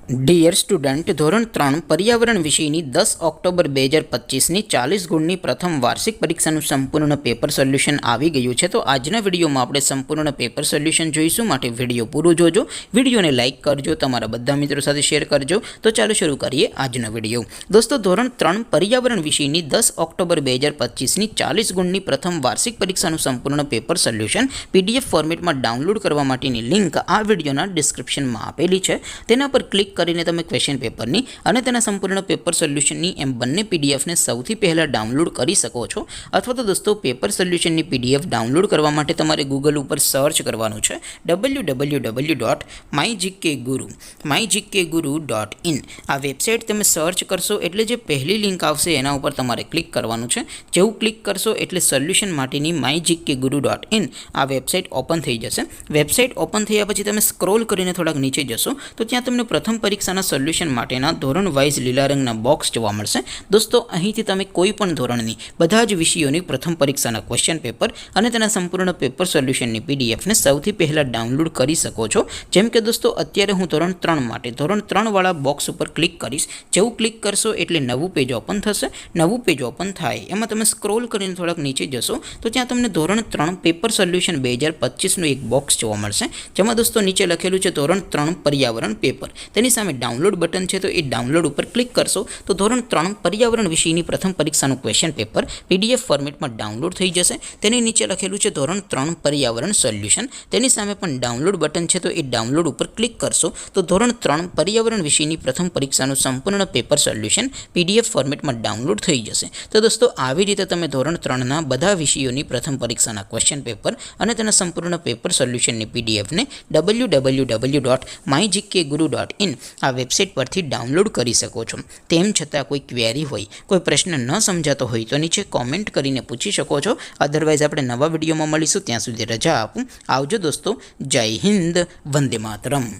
Dear student, ધોરણ 3 પર્યાવરણ વિષયની 10 ઓક્ટોબર 2025ની 40 ગુણની પ્રથમ વાર્ષિક પરીક્ષાનું સંપૂર્ણ પેપર સોલ્યુશન આવી ગયું છે. તો આજના વિડીયોમાં આપણે સંપૂર્ણ પેપર સોલ્યુશન જોઈશું, માટે વિડીયો પૂરો જોજો. વિડીયોને લાઇક કરજો, તમારા બધા મિત્રો સાથે શેર કરજો. તો ચાલો શરૂ કરીએ આજનો વિડીયો. દોસ્તો, ધોરણ 3 પર્યાવરણ વિષયની 10 ઓક્ટોબર 2025ની 40 ગુણની પ્રથમ વાર્ષિક પરીક્ષાનું સંપૂર્ણ પેપર સોલ્યુશન PDF ફોર્મેટમાં ડાઉનલોડ કરવા માટેની લિંક આ વિડીયોના ડિસ્ક્રિપ્શનમાં આપેલી છે. તેના પર ક્લિક કરીને તમે ક્વેશ્ચન પેપરની અને તેના સંપૂર્ણ પેપર સોલ્યુશનની એમ બંને પીડીએફને સૌથી પહેલાં ડાઉનલોડ કરી શકો છો. અથવા તો દોસ્તો, પેપર સોલ્યુશનની PDF ડાઉનલોડ કરવા માટે તમારે ગૂગલ ઉપર સર્ચ કરવાનું છે www.mygkguru.in. આ વેબસાઇટ તમે સર્ચ કરશો એટલે જે પહેલી લિંક આવશે એના ઉપર તમારે ક્લિક કરવાનું છે. જેવું ક્લિક કરશો એટલે સોલ્યુશન માટેની mygkguru.in આ વેબસાઇટ ઓપન થઈ જશે. વેબસાઇટ ઓપન થયા પછી તમે સ્ક્રોલ કરીને થોડાક નીચે જશો તો ત્યાં તમને પ્રથમ પરીક્ષાના સોલ્યુશન માટેના ધોરણ વાઇઝ લીલા રંગના બોક્સ જોવા મળશે. દોસ્તો, અહીંથી તમે કોઈ પણ ધોરણની બધા જ વિષયોની પ્રથમ પરીક્ષાના ક્વેશ્ચન પેપર અને તેના સંપૂર્ણ પેપર સોલ્યુશનની PDFને સૌથી પહેલાં ડાઉનલોડ કરી શકો છો. જેમ કે દોસ્તો, અત્યારે હું ધોરણ 3 માટે ધોરણ 3 વાળા બોક્સ ઉપર ક્લિક કરીશ. જેવું ક્લિક કરશો એટલે નવું પેજ ઓપન થશે. નવું પેજ ઓપન થાય એમાં તમે સ્ક્રોલ કરીને થોડાક નીચે જશો તો ત્યાં તમને ધોરણ 3 પેપર સોલ્યુશન 2025નું એક બોક્સ જોવા મળશે. જેમાં દોસ્તો નીચે લખેલું છે ધોરણ 3 પર્યાવરણ પેપર. તેની સામે ડાઉનલોડ બટન છે, તો એ ડાઉનલોડ ઉપર ક્લિક કરશો તો ધોરણ 3 પર્યાવરણ વિષયની પ્રથમ પરીક્ષાનું ક્વેશ્ચન પેપર PDF ફોર્મેટમાં ડાઉનલોડ થઈ જશે. તેની નીચે લખેલું છે ધોરણ 3 પર્યાવરણ સોલ્યુશન. તેની સામે પણ ડાઉનલોડ બટન છે, તો એ ડાઉનલોડ ઉપર ક્લિક કરશો તો ધોરણ 3 પર્યાવરણ વિષયની પ્રથમ પરીક્ષાનું સંપૂર્ણ પેપર સોલ્યુશન PDF ફોર્મેટમાં ડાઉનલોડ થઈ જશે. તો દોસ્તો, આવી રીતે તમે ધોરણ 3ના બધા વિષયોની પ્રથમ પરીક્ષાના ક્વેશ્ચન પેપર અને તેના સંપૂર્ણ પેપર સોલ્યુશનની PDFને www.mygkguru.in આ વેબસાઇટ પરથી ડાઉનલોડ કરી શકો છો. તેમ છતાં કોઈ ક્વેરી હોય, કોઈ પ્રશ્ન ન સમજાતો હોય તો નીચે કોમેન્ટ કરીને પૂછી શકો છો. અધરવાઇઝ આપણે નવા વિડીયોમાં મળીશું. ત્યાં સુધી રજા આપું. આવજો દોસ્તો. જય હિન્દ. વંદે માતરમ.